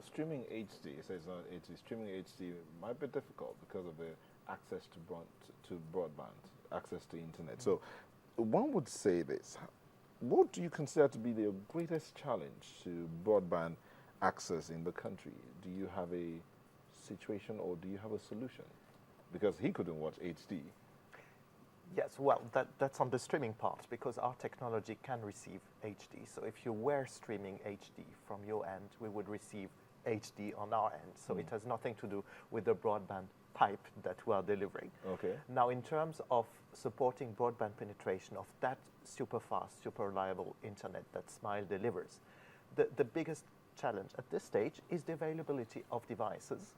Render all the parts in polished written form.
Streaming HD, it says on HD, streaming HD might be difficult because of the access to broadband, access to internet. So one would say this, what do you consider to be the greatest challenge to broadband access in the country? Do you have a situation or do you have a solution? Because he couldn't watch HD. Yes, well, that's on the streaming part, because our technology can receive HD. So if you were streaming HD from your end, we would receive HD on our end. So it has nothing to do with the broadband pipe that we are delivering. Okay. Now, in terms of supporting broadband penetration of that super fast, super reliable internet that Smile delivers, the biggest challenge at this stage is the availability of devices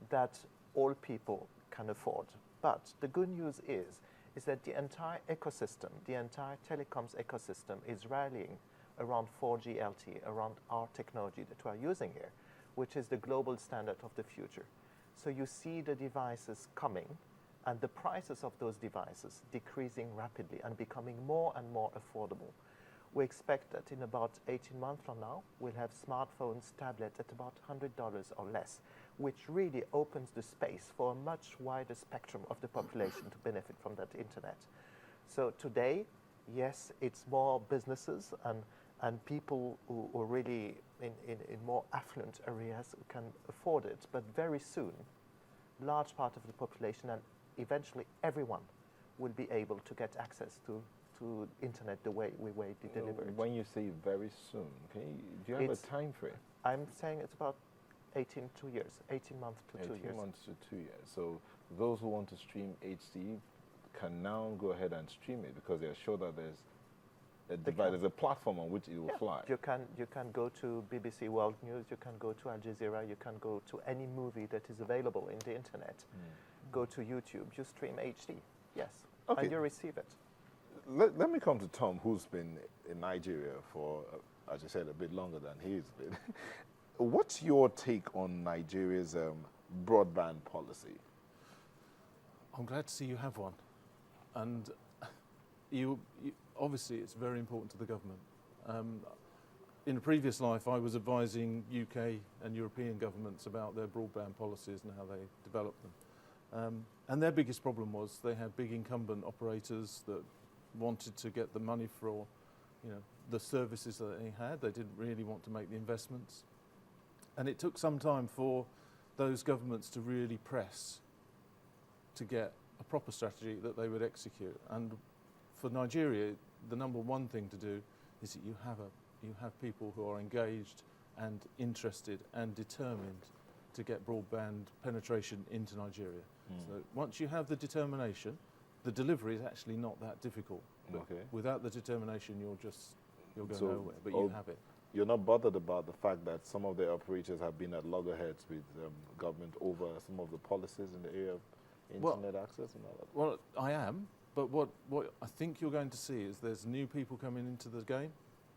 that all people can afford. But the good news is that the entire ecosystem, the entire telecoms ecosystem is rallying around 4G LTE, around our technology that we are using here, which is the global standard of the future. So you see the devices coming and the prices of those devices decreasing rapidly and becoming more and more affordable. We expect that in about 18 months from now, we'll have smartphones, tablets at about $100 or less, which really opens the space for a much wider spectrum of the population to benefit from that internet. So today, yes, it's more businesses and people who are really in more affluent areas who can afford it, but very soon, large part of the population and eventually everyone will be able to get access to internet the way we deliver it. When you say very soon, do you have a time frame? I'm saying it's about 18 months to 2 years. 18 months to 2 years. 18 months to 2 years. So those who want to stream HD can now go ahead and stream it because they're sure that there's a device, there's a platform on which it will fly. You can go to BBC World News, you can go to Al Jazeera, you can go to any movie that is available in the internet. Go to YouTube, you stream HD, yes, and you receive it. Let me come to Tom, who's been in Nigeria for, as you said, a bit longer than he's been. What's your take on Nigeria's broadband policy? I'm glad to see you have one. And obviously it's very important to the government. In a previous life, I was advising UK and European governments about their broadband policies and how they develop them. And their biggest problem was they had big incumbent operators that wanted to get the money for, the services that they had. They didn't really want to make the investments. And it took some time for those governments to really press to get a proper strategy that they would execute. And for Nigeria, the number one thing to do is that you have people who are engaged and interested and determined to get broadband penetration into Nigeria. So once you have the determination, the delivery is actually not that difficult. Without the determination, you'll go nowhere, but you have it. You're not bothered about the fact that some of the operators have been at loggerheads with government over some of the policies in the area of internet access and all that? Well, I am, but what I think you're going to see is there's new people coming into the game,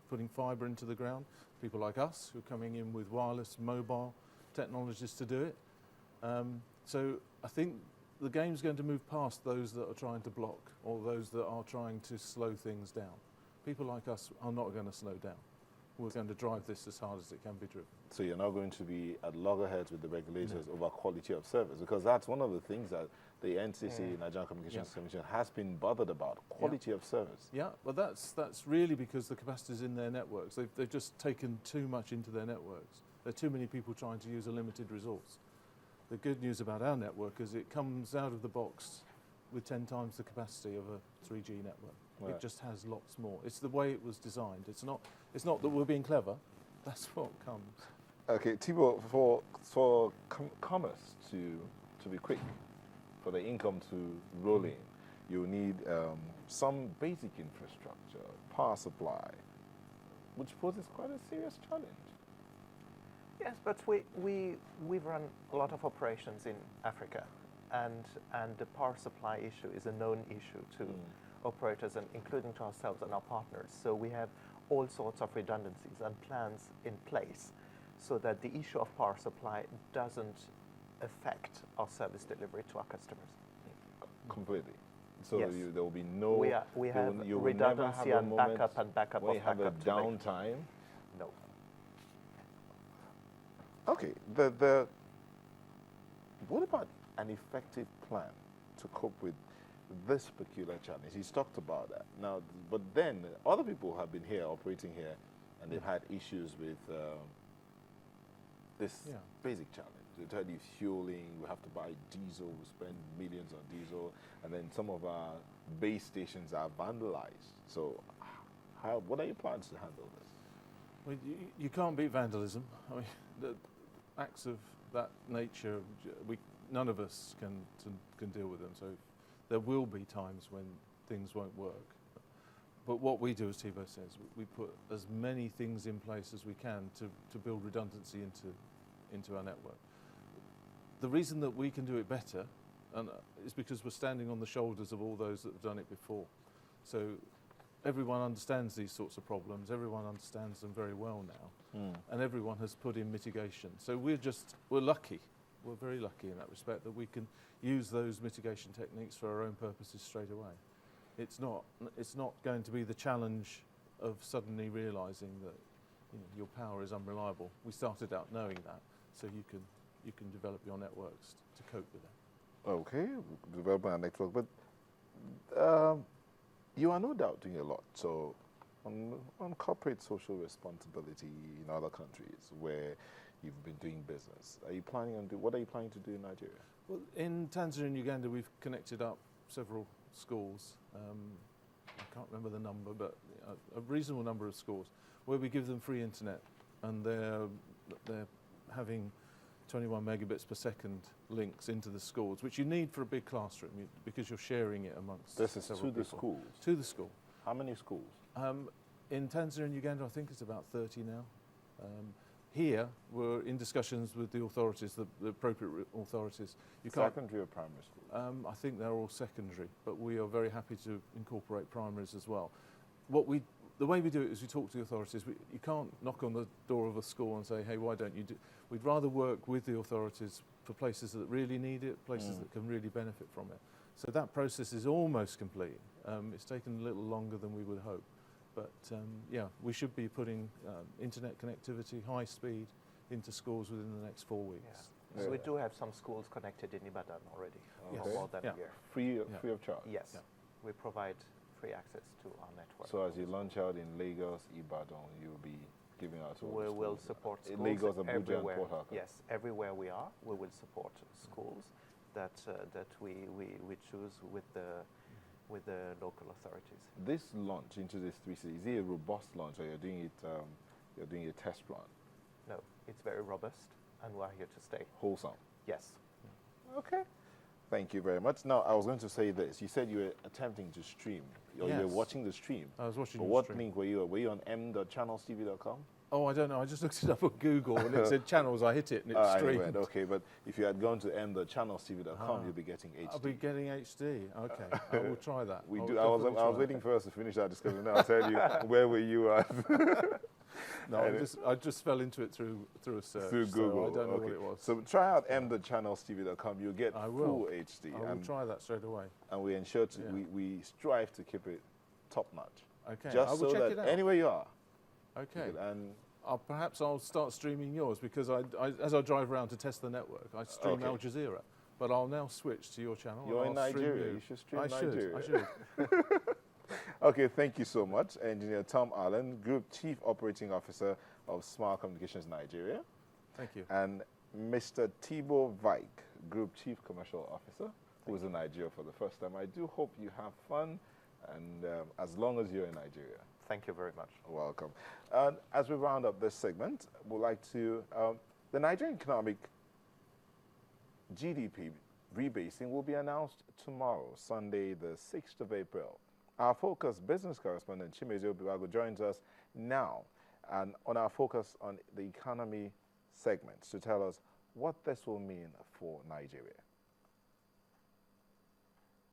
putting fibre into the ground, people like us who are coming in with wireless, mobile technologies to do it. So I think the game's going to move past those that are trying to block or those that are trying to slow things down. People like us are not going to slow down. We're going to drive this as hard as it can be driven. So you're not going to be at loggerheads with the regulators over quality of service, because that's one of the things that the NCC, Nigerian Communications Commission, has been bothered about, quality of service. Yeah, but that's really because the capacity is in their networks. They've just taken too much into their networks. There are too many people trying to use a limited resource. The good news about our network is it comes out of the box with 10 times the capacity of a 3G network. It just has lots more. It's the way it was designed. It's not that we're being clever. That's what comes. Okay, Thibaud, for commerce to be quick, for the income to roll in, you need some basic infrastructure, power supply, which poses quite a serious challenge. Yes, but we've run a lot of operations in Africa, and the power supply issue is a known issue to operators, and including to ourselves and our partners. So we have all sorts of redundancies and plans in place so that the issue of power supply doesn't affect our service delivery to our customers. Completely. So yes. There will be no... We have redundancy and backup and backup when of you have a backup. downtime? No. Okay, what about an effective plan to cope with this peculiar challenge? He's talked about that. Now, but then other people have been here, operating here, and they've had issues with this basic challenge. They tell you fueling, we have to buy diesel, we spend millions on diesel, and then some of our base stations are vandalized. So what are your plans to handle this? Well, you can't beat vandalism. I mean, the acts of that nature, none of us can deal with them. So there will be times when things won't work. But what we do, as Thibaud says, we put as many things in place as we can to build redundancy into our network. The reason that we can do it better is because we're standing on the shoulders of all those that have done it before. So everyone understands these sorts of problems, everyone understands them very well now, and everyone has put in mitigation. So we're lucky, we're very lucky in that respect that we can use those mitigation techniques for our own purposes straight away. It's not going to be the challenge of suddenly realising that your power is unreliable. We started out knowing that, so you can develop your networks to cope with that. Okay, develop our network, but you are no doubt doing a lot. So on corporate social responsibility in other countries where you've been doing business, what are you planning to do in Nigeria? Well, in Tanzania and Uganda, we've connected up several schools. I can't remember the number, but a reasonable number of schools where we give them free internet, and they're having 21 megabits per second links into the schools, which you need for a big classroom because you're sharing it amongst This is several to the people. schools? To the school. How many schools? In Tanzania and Uganda, I think it's about 30 now. Here, we're in discussions with the authorities, the appropriate authorities. Secondary or primary school? I think they're all secondary, but we are very happy to incorporate primaries as well. The way we do it is we talk to the authorities. You can't knock on the door of a school and say, hey, why don't you do... We'd rather work with the authorities for places that really need it, places that can really benefit from it. So that process is almost complete. It's taken a little longer than we would hope. But yeah, we should be putting internet connectivity, high speed, into schools within the next 4 weeks. Yeah. So we do have some schools connected in Ibadan already, Okay. for more than a year. Free of charge? Yes, Yeah. we provide free access to our network. So as you launch out in Lagos, Ibadan, you'll be giving out to all the We will schools support in schools Lagos, Abuja, and everywhere. Port Harcourt? Yes, everywhere we are, we will support schools that we choose with the local authorities. This launch into these three cities, is it a robust launch, or you're doing a test run? No, it's very robust, and we're here to stay. Wholesome. Yes. Okay. Thank you very much. Now, I was going to say this. You said you were attempting to stream, or you were Yes. watching the stream. I was watching But the what stream. link were you? Were you on m.channelstv.com? Oh, I don't know. I just looked it up on Google and it said channels. I hit it and it streamed. Anyway, okay, but if you had gone to m.channelstv.com, you'll be getting HD. I'll be getting HD. Okay, I will try that. We I do. will I was definitely try waiting for us to finish our discussion. Now I'll tell you where were you at. No, I just fell into it through a search. Through Google. So I don't know okay. what it was. So try out m.channelstv.com. You'll get I will. full HD. I will try that straight away. And we ensure to, Yeah. we strive to keep it top notch. Okay, Just I will so check that it out. anywhere you are. Okay. And Perhaps I'll start streaming yours because as I drive around to test the network, I stream Okay. Al Jazeera. But I'll now switch to your channel. you're and in I'll stream Nigeria. You should stream I Nigeria. should. Okay, thank you so much, Engineer Tom Allen, Group Chief Operating Officer of Smart Communications Nigeria, Thank you. and Mr. Thibaud Weick, Group Chief Commercial Officer, who is in Nigeria for the first time. I do hope you have fun, and as long as you're in Nigeria. Thank you very much. Welcome. As we round up this segment, we'd like to, the Nigerian economic GDP rebasing will be announced tomorrow, Sunday, the 6th of April. Our Focus business correspondent, Chimezie Obiwago, joins us now and on our Focus on the Economy segment to tell us what this will mean for Nigeria.